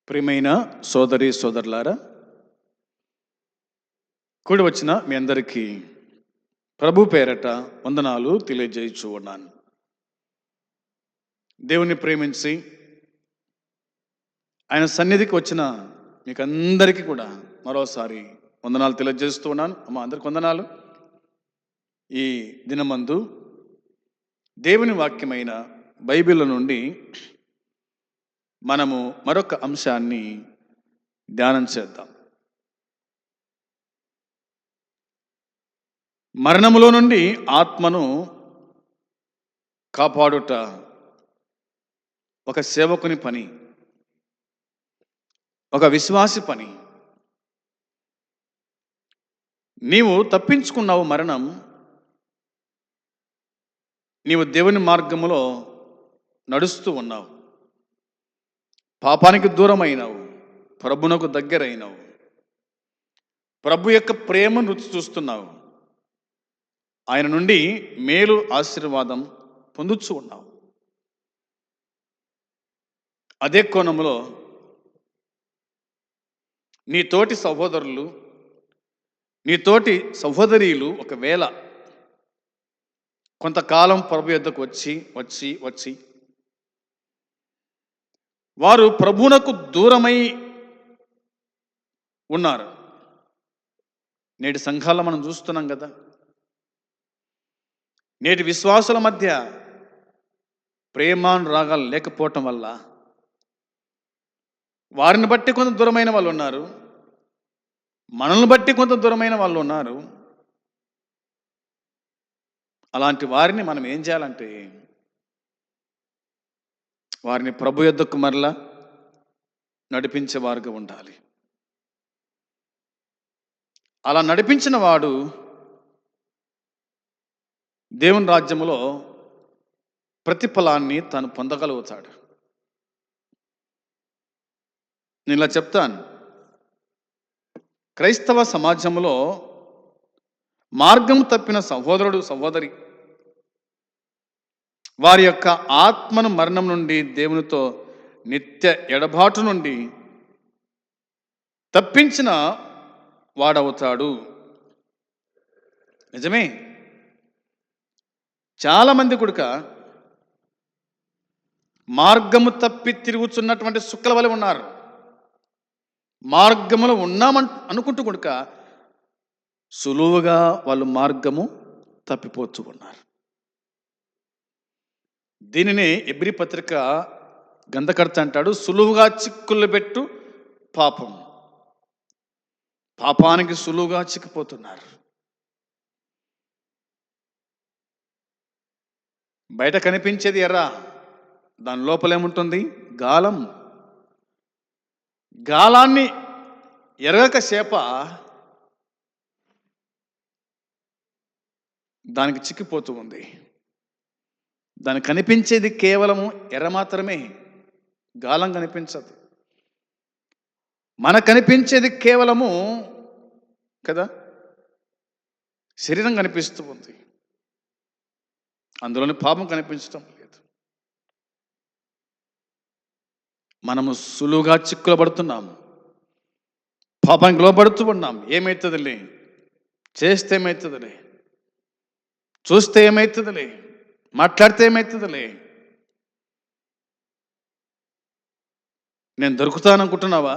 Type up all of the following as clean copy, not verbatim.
ప్రియమైన సోదరి సోదరులారా, కూడి వచ్చిన మీ అందరికీ ప్రభు పేరట వందనాలు తెలియజేయచ్చు ఉన్నాను. దేవుని ప్రేమించి ఆయన సన్నిధికి వచ్చిన మీకు అందరికీ కూడా మరోసారి వందనాలు తెలియజేస్తూ ఉన్నాను. అందరికి వందనాలు. ఈ దినమందు దేవుని వాక్యమైన బైబిల్ నుండి మనము మరొక అంశాన్ని ధ్యానం చేద్దాం. మరణములో నుండి ఆత్మను కాపాడుట ఒక సేవకుని పని, ఒక విశ్వాసి పని. నీవు తప్పించుకున్నావు మరణం, నీవు దేవుని మార్గములో నడుస్తూ ఉన్నావు, పాపానికి దూరమైనావు, ప్రభునకు దగ్గరైనావు, ప్రభు యొక్క ప్రేమను రుచి చూస్తున్నావు, ఆయన నుండి మేలు ఆశీర్వాదం పొందుతూ ఉన్నావు. అదే కోణంలో నీ తోటి సహోదరులు, నీ తోటి సహోదరీలు ఒకవేళ కొంతకాలం ప్రభు యొద్దకు వచ్చి వారు ప్రభువునకు దూరమై ఉన్నారు. నేటి సంఘాల్లో మనం చూస్తున్నాం కదా, నేటి విశ్వాసుల మధ్య ప్రేమానురాగాలు లేకపోవటం వల్ల వారిని బట్టి కొంత దూరమైన వాళ్ళు ఉన్నారు, మనల్ని బట్టి కొంత దూరమైన వాళ్ళు ఉన్నారు. అలాంటి వారిని మనం ఏం చేయాలంటే, వారిని ప్రభు యొద్దకు మరలా నడిపించేవారుగా ఉండాలి. అలా నడిపించిన వాడు దేవుని రాజ్యములో ప్రతిఫలాన్ని తాను పొందగలుగుతాడు. నేను ఇలా చెప్తాను, క్రైస్తవ సమాజంలో మార్గం తప్పిన సహోదరుడు సహోదరి వారి యొక్క ఆత్మను మరణం నుండి, దేవునితో నిత్య ఎడబాటు నుండి తప్పించిన వాడవుతాడు. నిజమే, చాలామంది కూడక మార్గము తప్పి తిరుగుతున్నటువంటి సుక్కల వలె ఉన్నారు. మార్గములో అనుకుంటూ కూడక సులువుగా వాళ్ళు మార్గము తప్పిపోతూ ఉన్నారు. దీనిని ఎబ్రీ పత్రిక గంధకర్త అంటాడు, సులువుగా చిక్కులు పెట్టు పాపం. పాపానికి సులువుగా చిక్కిపోతున్నారు. బయట కనిపించేది ఎర్ర, దాని లోపల ఏముంటుంది? గాలం. గాలాన్ని ఎరగక చేప దానికి చిక్కిపోతూ ఉంది. దానికి కనిపించేది కేవలము ఎర్ర మాత్రమే, గాలం కనిపించదు. మనకు కనిపించేది కేవలము కదా శరీరం కనిపిస్తూ ఉంది, అందులోని పాపం కనిపించడం లేదు. మనము సులువుగా చిక్కులు పడుతున్నాము, పాపానికి లోబడుతూ ఉన్నాం. ఏమవుతుందిలే, చేస్తే ఏమవుతుందిలే, చూస్తే ఏమవుతుందిలే, మాట్లాడితే ఏమవుతుందిలే. నేను దొరుకుతాననుకుంటున్నావా?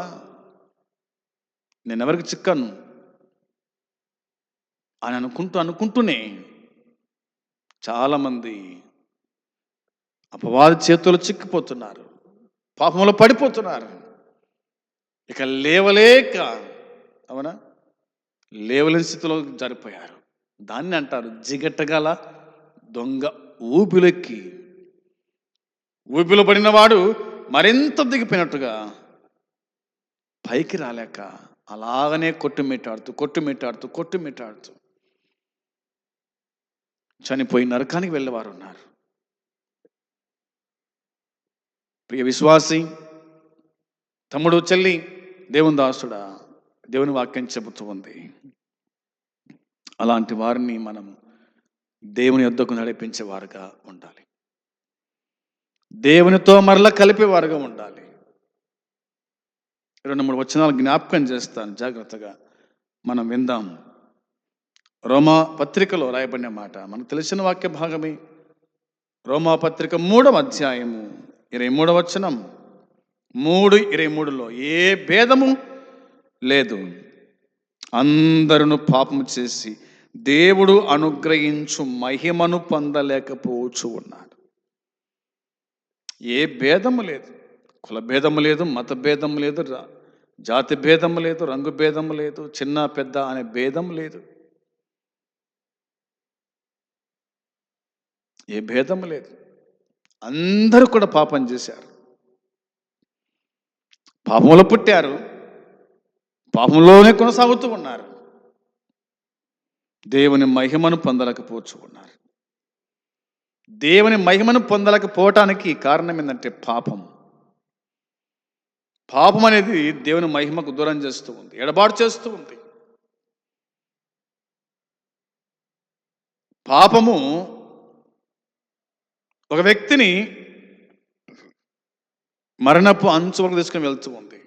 నేను ఎవరికి చిక్కాను అని అనుకుంటూనే చాలామంది అపవాది చేతులు చిక్కిపోతున్నారు, పాపంలో పడిపోతున్నారు. ఇక లేవలేక, అవునా, లేవలేని స్థితిలో జారిపోయారు. దాన్ని అంటారు జిగటగల దొంగ. ఊపిలో పడినవాడు మరింత దిగిపోయినట్టుగా పైకి రాలేక అలాగనే కొట్టుమిట్టాడుతూ చనిపోయి నరకానికి వెళ్ళేవారు ఉన్నారు. ప్రియ విశ్వాసి, తమ్ముడు, చెల్లి, దేవుని దాసుడా, దేవుని వాక్యం చెబుతూ ఉంది, అలాంటి వారిని మనం దేవుని యొద్దకు నడిపించేవారుగా ఉండాలి. దేవునితో మరలా కలిపేవారుగా ఉండాలి. 2-3 వచనాలు జ్ఞాపకం చేస్తాను, జాగ్రత్తగా మనం విందాం. రోమా పత్రికలో రాయబడిన మాట మనకు తెలిసిన వాక్య భాగమే. రోమా పత్రిక 3వ అధ్యాయము 23వ వచనం. 3:23లో ఏ భేదము లేదు, అందరూ పాపము చేసి దేవుడు అనుగ్రహించు మహిమను పొందలేకపోవచ్చు ఉన్నాడు. ఏ భేదము లేదు, కుల భేదము లేదు, మత భేదము లేదు, జాతి భేదము లేదు, రంగు భేదము లేదు, చిన్న పెద్ద అనే భేదం లేదు. ఏ భేదము లేదు. అందరూ కూడా పాపం చేశారు, పాపంలో పుట్టారు, పాపంలోనే కొనసాగుతూ ఉన్నారు. దేవుని మహిమను పొందలేకపోవచ్చు ఉన్నారు. దేవుని మహిమను పొందలేకపోవటానికి కారణం ఏంటంటే పాపం. పాపం అనేది దేవుని మహిమకు దూరం చేస్తూ ఉంది, ఎడబాటు చేస్తూ ఉంది. పాపము ఒక వ్యక్తిని మరణపు అంచు వరకు తీసుకుని వెళ్తూ ఉంది.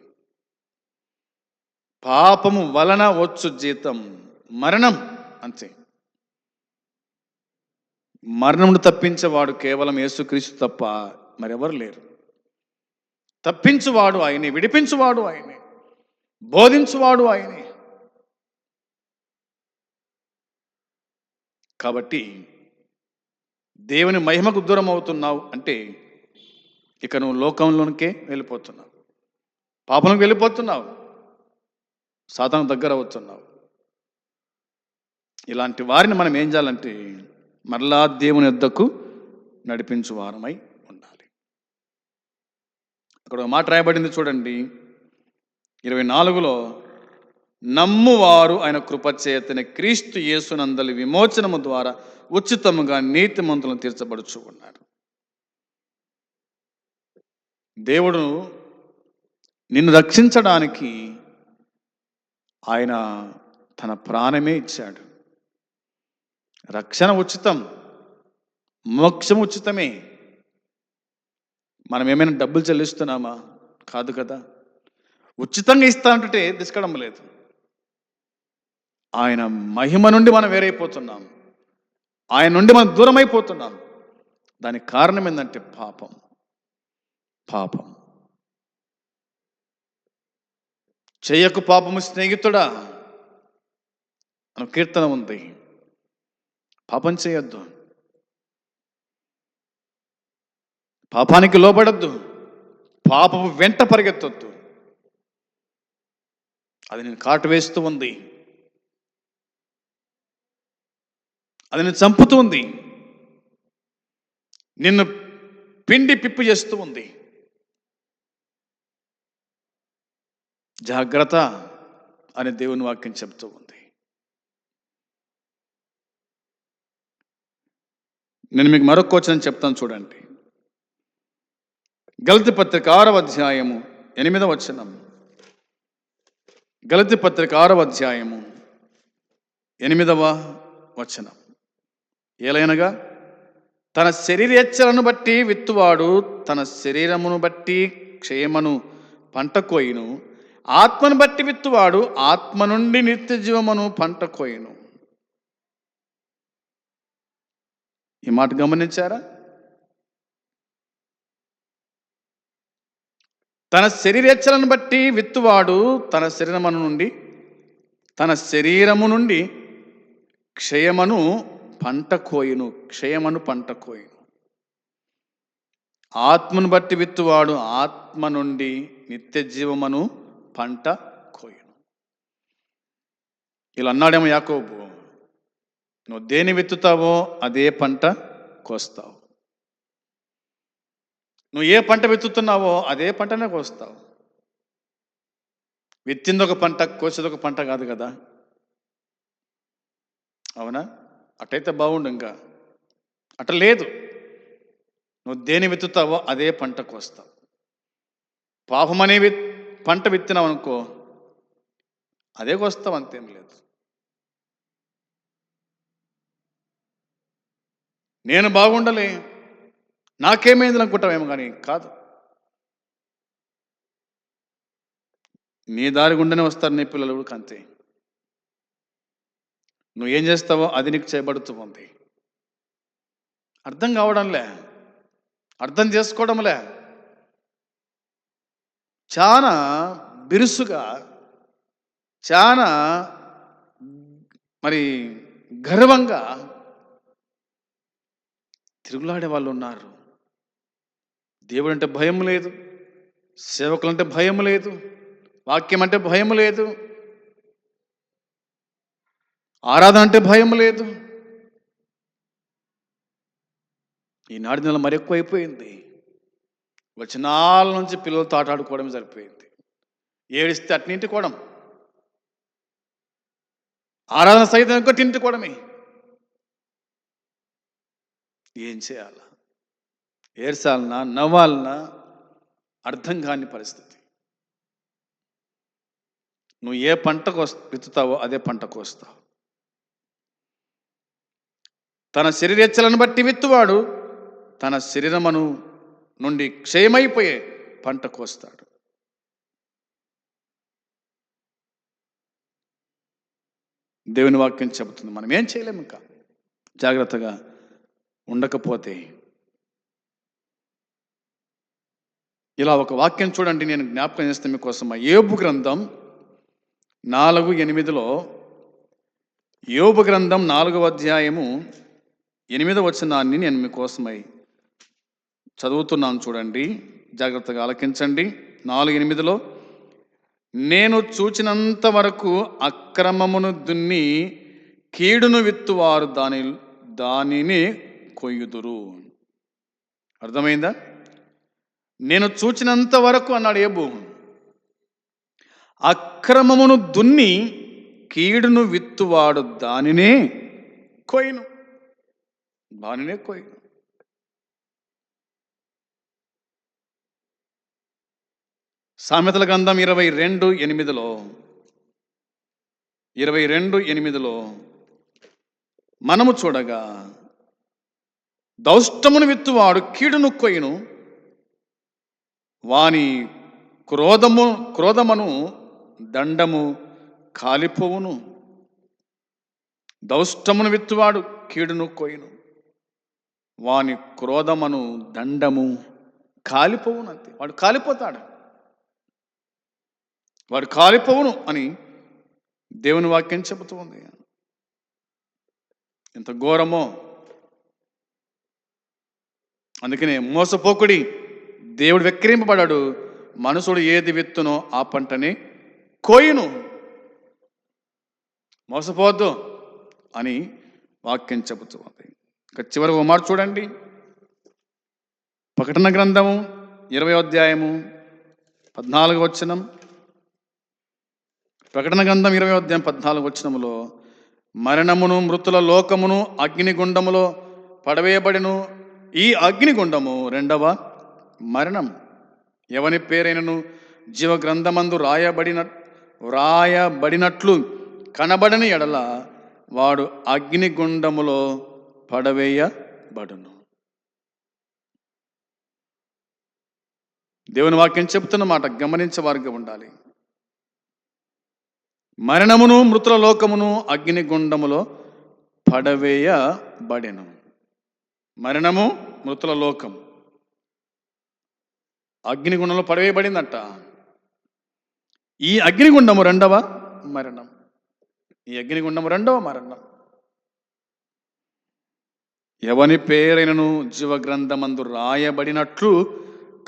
పాపము వలన వచ్చు జీతం మరణం, అంతే. మరణమును తప్పించేవాడు కేవలం యేసుక్రీస్తు తప్ప మరెవరు లేరు. తప్పించువాడు ఆయనే, విడిపించువాడు ఆయనే, బోధించువాడు ఆయనే. కాబట్టి దేవుని మహిమకు దూరం అవుతున్నావు అంటే ఇక నువ్వు లోకంలోనికే వెళ్ళిపోతున్నావు, పాపంలోకి వెళ్ళిపోతున్నావు, సాతాను దగ్గర అవుతున్నావు. ఇలాంటి వారిని మనం ఏం చేయాలంటే మరలా దేవుని యొద్దకు నడిపించు వారమై ఉండాలి. అక్కడ ఒక మాట రాయబడింది చూడండి, 24లో, నమ్మువారు ఆయన కృపచేతని క్రీస్తు యేసునందలి విమోచనము ద్వారా ఉచితముగా నీతిమంతులను తీర్చబడుచు ఉన్నాడు. దేవుడు నిన్ను రక్షించడానికి ఆయన తన ప్రాణమే ఇచ్చాడు. రక్షణ ఉచితం, మోక్షం ఉచితమే. మనం ఏమైనా డబ్బులు చెల్లిస్తున్నామా? కాదు కదా. ఉచితంగా ఇస్తా అంటే తీసుకోవడం లేదు. ఆయన మహిమ నుండి మనం వేరైపోతున్నాం, ఆయన నుండి మనం దూరం అయిపోతున్నాం. దానికి కారణం ఏంటంటే పాపం. పాపం చెయ్యకు పాపము స్నేహితుడా అని కీర్తన ఉంది. పాపం చేయొద్దు, పాపానికి లోబడద్దు, పాపము వెంట పరిగెత్తొద్దు. అది నేను కాటు వేస్తూ ఉంది, అది నేను చంపుతూ ఉంది, నిన్ను పిండి పిప్పి చేస్తూ ఉంది. జాగ్రత్త అని దేవుని వాక్యం చెప్తూ ఉంది. నేను మీకు మరొక వచనం చెప్తాను చూడండి. గలతీ పత్రిక 6వ అధ్యాయము 8వ వచనం. గలతీ పత్రిక 6వ అధ్యాయము 8వ వచనం. ఏలైనగా తన శరీరేచ్ఛలను బట్టి విత్తువాడు తన శరీరమును బట్టి క్షేమను పంట కోయును, ఆత్మను బట్టి విత్తువాడు ఆత్మ నుండి నిత్య జీవమును పంట కోయును. ఈ మాట గమనించారా? తన శరీరేచ్ఛలను బట్టి విత్తువాడు తన శరీరము నుండి క్షయమను పంట కోయును, క్షయమను పంట కోయును. ఆత్మను బట్టి విత్తువాడు ఆత్మ నుండి నిత్య జీవమును పంట కోయును. ఇలా అన్నాడేమో యాకోబు, నువ్వు దేని విత్తుతావో అదే పంట కోస్తావు. నువ్వు ఏ పంట విత్తుతున్నావో అదే పంటనే కోస్తావు. విత్తిందొక పంట, కోసేదొక పంట కాదు కదా. అవునా? అటైతే బాగుండు. ఇంకా అట లేదు. నువ్వు దేని విత్తుతావో అదే పంట కోస్తావు. పాపం అనే పంట విత్తినావు అనుకో, అదే కోస్తావు, అంతేం లేదు. నేను బాగుండలే, నాకేమైంది అనుకుంటావేమో కానీ కాదు. నీ దారి గుండెనే వస్తారు నీ పిల్లలు కూడా అంతే. నువ్వు ఏం చేస్తావో అది నీకు చేయబడుతూ ఉంది. అర్థం కావడంలే, అర్థం చేసుకోవడంలే. చాలా బిరుసుగా, చాలా మరి గర్వంగా తిరుగులాడే వాళ్ళు ఉన్నారు. దేవుడు అంటే భయం లేదు, సేవకులంటే భయం లేదు, వాక్యం అంటే భయం లేదు, ఆరాధన అంటే భయం లేదు. ఈనాటి నెల మరి ఎక్కువ అయిపోయింది. వచనాల నుంచి పిల్లలతో ఆటాడుకోవడం సరిపోయింది. ఏడిస్తే అట్నింటికోవడం, ఆరాధన సైతం ఇంకోటింటికోవడమే. ఏం చేయాలా, ఏడ్చాలనా, నవ్వాలనా అర్థం కాని పరిస్థితి. నువ్వు ఏ పంటకు విత్తుతావో అదే పంటకు వస్తావు. తన శరీరేచ్ఛలను బట్టి విత్తువాడు తన శరీరమును నుండి క్షయమైపోయే పంటకు వస్తాడు. దేవుని వాక్యం చెబుతుంది. మనం ఏం చేయలేము ఇంకా జాగ్రత్తగా ఉండకపోతే. ఇలా ఒక వాక్యం చూడండి, నేను జ్ఞాపకం చేస్తే మీకోసం. యోబు గ్రంథం 4:8 యోబు గ్రంథం 4వ అధ్యాయము 8వ వచనాన్ని నేను మీకోసమై చదువుతున్నాను. చూడండి, జాగ్రత్తగా ఆలకించండి. 4:8 నేను చూచినంత వరకు అక్రమమును దున్ని కీడును విత్తువారు దానిని కొయ్యుదురు. అర్థమైందా? నేను చూచినంత వరకు అన్నాడు యోబు. అక్రమమును దున్ని కీడును విత్తువాడు దానినే కొయ్యును. సామెతల గ్రంథం 22:8 మనము చూడగా, దౌష్టమును విత్తువాడు కీడును కొయ్యును, వాని క్రోధమును దండము కాలిపోవును. దౌష్టమును విత్తువాడు కీడును కొయ్యును, వాని క్రోధమును దండము కాలిపోవును. అంతే, వాడు కాలిపోతాడు, వాడు కాలిపోవును అని దేవుని వాక్యం చెబుతూ ఉంది. ఎంత ఘోరమో! అందుకనే మోసపోకుడి, దేవుడు వెక్కిరింపబడాడు. మనుషుడు ఏది విత్తునో ఆ పంటని కోయును. మోసపోవద్దు అని వాక్యం చెబుతూ ఉంది. ఇక చివరి ఓ మాట చూడండి, ప్రకటన గ్రంథము 20వ అధ్యాయము 14వ వచనం. ప్రకటన గ్రంథం 20వ అధ్యాయం 14వ వచనములో, మరణమును మృతుల లోకమును అగ్నిగుండములో పడవేయబడిను. ఈ అగ్నిగుండము రెండవ మరణం. ఎవని పేరైనను జీవ గ్రంథమందు వ్రాయబడినట్లు కనబడని ఎడల వాడు అగ్నిగుండములో పడవేయబడును. దేవుని వాక్యం చెబుతున్న మాట గమనించే వారుగా ఉండాలి. మరణమును మృతుల లోకమును అగ్నిగుండములో పడవేయబడెను. మరణము, మృతుల లోకం అగ్నిగుండంలో పడవేయబడిందట. ఈ అగ్నిగుండము రెండవ మరణం. ఎవని పేరైనను జీవ గ్రంథమందు రాయబడినట్లు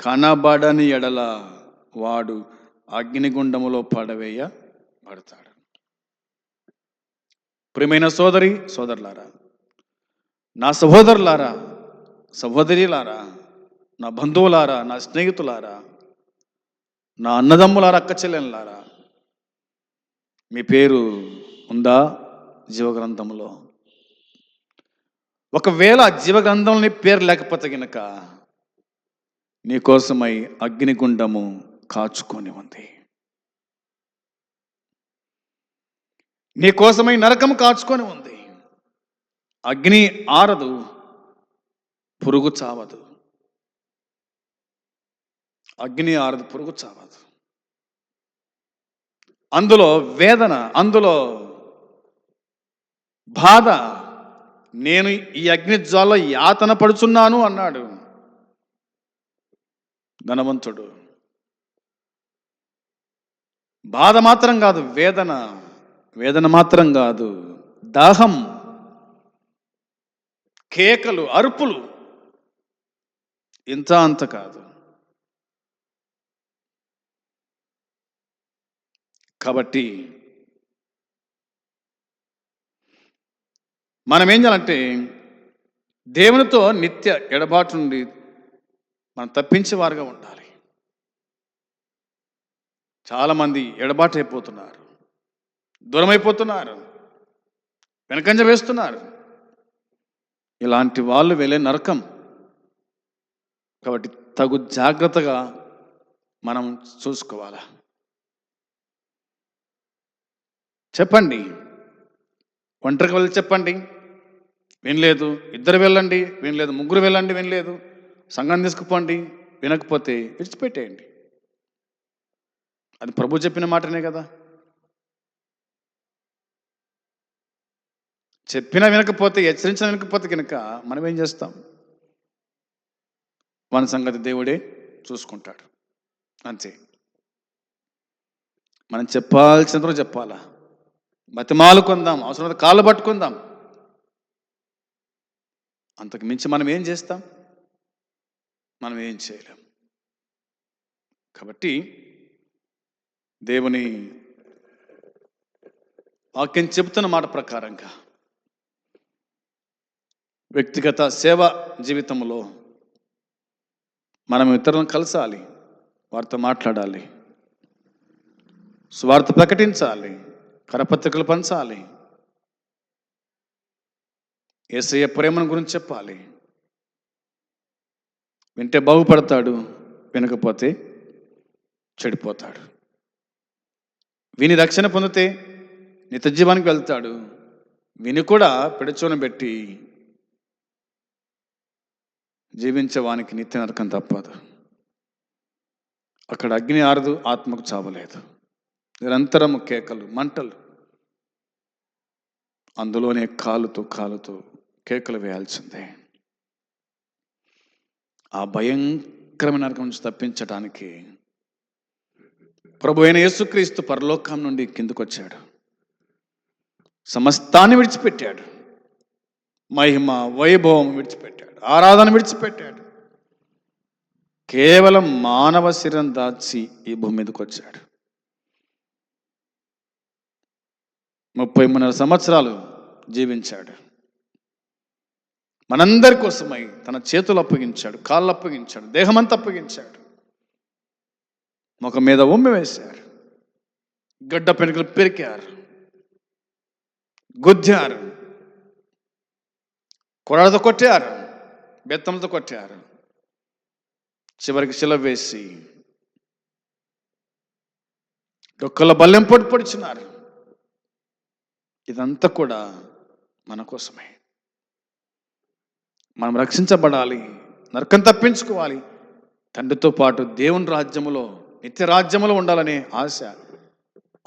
కనబడని ఎడల వాడు అగ్నిగుండములో పడవేయబడతాడు. ప్రియమైన సోదరులారా, నా సహోదరులారా, సహోదరిలారా, నా బంధువులారా, నా స్నేహితులారా, నా అన్నదమ్ములారా, అక్క చెల్లెళ్ళారా, మీ పేరు ఉందా జీవగ్రంథంలో? ఒకవేళ జీవగ్రంథంలో పేరు లేకపోతే గనక నీకోసమై అగ్నిగుండము కాచుకొని ఉంది. నీకోసమై నరకము కాచుకొని ఉంది. అగ్ని ఆరదు, పురుగు చావదు. అగ్ని ఆరదు, పురుగు చావదు. అందులో వేదన, అందులో బాధ. నేను ఈ అగ్ని జ్వాల యాతన పడుచున్నాను అన్నాడు ధనవంతుడు. బాధ మాత్రం కాదు, వేదన. వేదన మాత్రం కాదు, దాహం, కేకలు, అరుపులు. ఇంత అంత కాదు. కాబట్టి మనం ఏం చేయాలంటే దేవునితో నిత్య ఎడబాటు నుండి మనం తప్పించేవారుగా ఉండాలి. చాలామంది ఎడబాటు అయిపోతున్నారు, దూరం అయిపోతున్నారు, వెనకంజ వేస్తున్నారు. ఇలాంటి వాళ్ళు వెళ్ళే నరకం. కాబట్టి తగు జాగ్రత్తగా మనం చూసుకోవాలా. చెప్పండి, ఒంటరికి వెళ్ళి చెప్పండి, వినలేదు. ఇద్దరు వెళ్ళండి, వినలేదు. ముగ్గురు వెళ్ళండి, వినలేదు. సంఘం తీసుకుపోండి, వినకపోతే విడిచిపెట్టేయండి. అది ప్రభు చెప్పిన మాటనే కదా. చెప్పినా వినకపోతే, హెచ్చరించిన వినకపోతే కనుక మనం ఏం చేస్తాం? మన సంగతి దేవుడే చూసుకుంటాడు, అంతే. మనం చెప్పాల్సినంత చెప్పాలా, బతిమాలుకుందాం, అవసరమైతే కాళ్ళు పట్టుకుందాం. అంతకు మించి మనం ఏం చేస్తాం? మనం ఏం చేయలేం. కాబట్టి దేవుని వాక్యం చెబుతున్న మాట ప్రకారంగా వ్యక్తిగత సేవ జీవితంలో మనం ఇతరులను కలసాలి, వారితో మాట్లాడాలి, సువార్త ప్రకటించాలి, కరపత్రికలు పంచాలి, యేసయ్య ప్రేమను గురించి చెప్పాలి. వింటే బాగుపడతాడు, వినకపోతే చెడిపోతాడు. విని రక్షణ పొందితే నిత్య జీవానికి వెళ్తాడు, విని కూడా పెడచోన పెట్టి జీవించేవానికి నిత్య నరకం తప్పదు. అక్కడ అగ్ని ఆరదు, ఆత్మకు చావలేదు. నిరంతరము కేకలు, మంటలు. అందులోనే కాలుతూ కేకలు వేయాల్సిందే. ఆ భయంకరమైన నరకం నుంచి తప్పించడానికి ప్రభు అయిన యేసుక్రీస్తు పరలోకం నుండి కిందకొచ్చాడు, సమస్తాన్ని విడిచిపెట్టాడు, మహిమ వైభవం విడిచిపెట్టాడు, ఆరాధన విడిచిపెట్టాడు. కేవలం మానవ శరీరం దాచి ఈ భూమి మీదకి వచ్చాడు. 33 సంవత్సరాలు జీవించాడు. మనందరి కోసమై తన చేతులు అప్పగించాడు, కాళ్ళు అప్పగించాడు, దేహమంతా అప్పగించాడు. ముఖం మీద ఉమ్మి వేశారు, గడ్డ పెనుకలు పెరికారు, గుద్దారు, కొరడతో కొట్టారు, బెత్తంతో కొట్టారు, చివరికి శిల వేసి డొక్కల బల్లెం పొడిచినారు. ఇదంతా కూడా మన కోసమే. మనం రక్షించబడాలి, నరకం తప్పించుకోవాలి, తండ్రితో పాటు దేవుని రాజ్యములో, నిత్య రాజ్యములో ఉండాలనే ఆశ.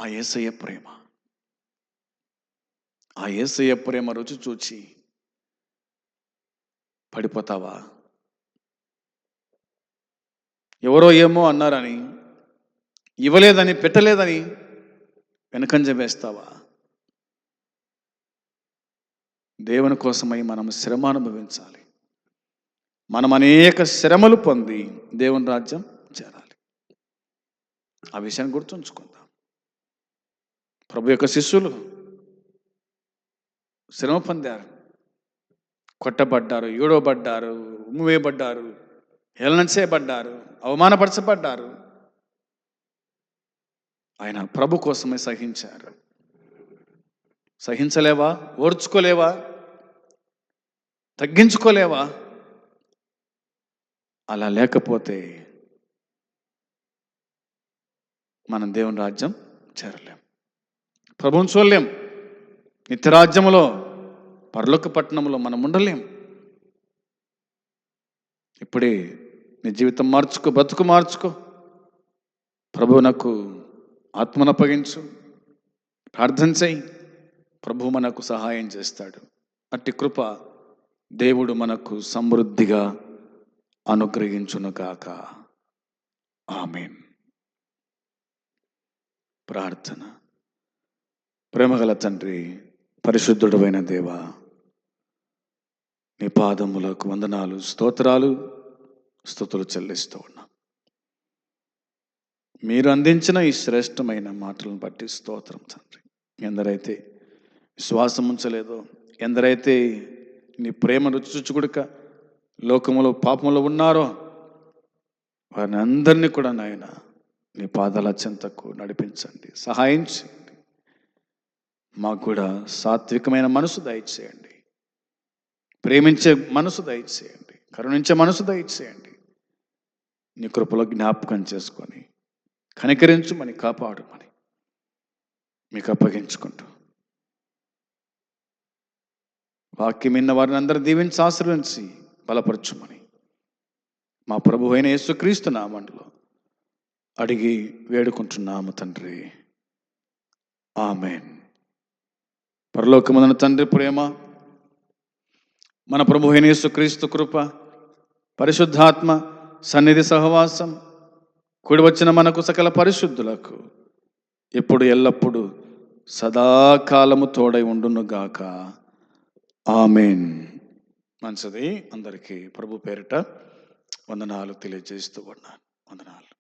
ఆ యేసయ్య ప్రేమ, ఆ యేసయ్య ప్రేమ రుచి చూచి పడిపోతావా? ఎవరో ఏమో అన్నారని, ఇవ్వలేదని, పెట్టలేదని వెనకంజ వేస్తావా? దేవుని కోసమై మనం శ్రమ అనుభవించాలి. మనం అనేక శ్రమలు పొంది దేవుని రాజ్యం చేరాలి. ఆ విషయాన్ని గుర్తుంచుకుందాం. ప్రభు యొక్క శిష్యులు శ్రమ పొందారు, కొట్టబడ్డారు, ఏడవబడ్డారు, ఉమ్మివేయబడ్డారు, హేళన చేయబడ్డారు, అవమానపరచబడ్డారు. ఆయన ప్రభు కోసమే సహించారు. సహించలేవా? ఓర్చుకోలేవా? తగ్గించుకోలేవా? అలా లేకపోతే మనం దేవుని రాజ్యం చేరలేం, ప్రభువుని చూడలేం. నిత్యరాజ్యములో, పరలోక పట్టణంలో మనం ఉండలేం. ఇప్పుడే నీ జీవితం మార్చుకో, బతుకు మార్చుకో. ప్రభువునకు ఆత్మను అప్పగించు, ప్రార్థన చేయి. ప్రభు మనకు సహాయం చేస్తాడు. అట్టి కృప దేవుడు మనకు సమృద్ధిగా అనుగ్రహించునుగాక. ఆమేన్. ప్రార్థన. ప్రేమగల తండ్రి, పరిశుద్ధుడైన దేవా, నీ పాదములకు వందనాలు, స్తోత్రాలు, స్తుతులు చెల్లిస్తూ ఉన్నాం. మీరు అందించిన ఈ శ్రేష్టమైన మాటలను బట్టి స్తోత్రం తండ్రి. ఎందరైతే విశ్వాసం ఉంచలేదో, ఎందరైతే నీ ప్రేమ రుచిచుచుకుడక లోకములో పాపములో ఉన్నారో వారిని అందరినీ కూడా నాయన నీ పాదాల చెంతకు నడిపించండి, సహాయం చేయండి. మాకు కూడా సాత్వికమైన మనసు దయచేయండి, ప్రేమించే మనసు దయచేయండి, కరుణించే మనసు దయచేయండి. నీ కృపలో జ్ఞాపకం చేసుకొని కనికరించుమని, కాపాడుమని మీకు అప్పగించుకుంటూ వాక్యం విన్న వారిని అందరూ దీవించి ఆశీర్వదించి బలపరచుమని మా ప్రభు అయిన యేసుక్రీస్తు నామములో అడిగి వేడుకుంటున్నాము తండ్రి. ఆమేన్. పరలోకమందున తండ్రి ప్రేమ, మన ప్రభు అయిన యేసుక్రీస్తు కృప, పరిశుద్ధాత్మ సన్నిధి సహవాసం కూడి వచ్చిన మనకు సకల పరిశుద్ధులకు ఎప్పుడు ఎల్లప్పుడూ సదాకాలము తోడై ఉండునుగాక. ఆమేన్. మంచిది. అందరికీ ప్రభు పేరిట వందనాలు తెలియజేస్తూ ఉన్నాను. వందనాలు.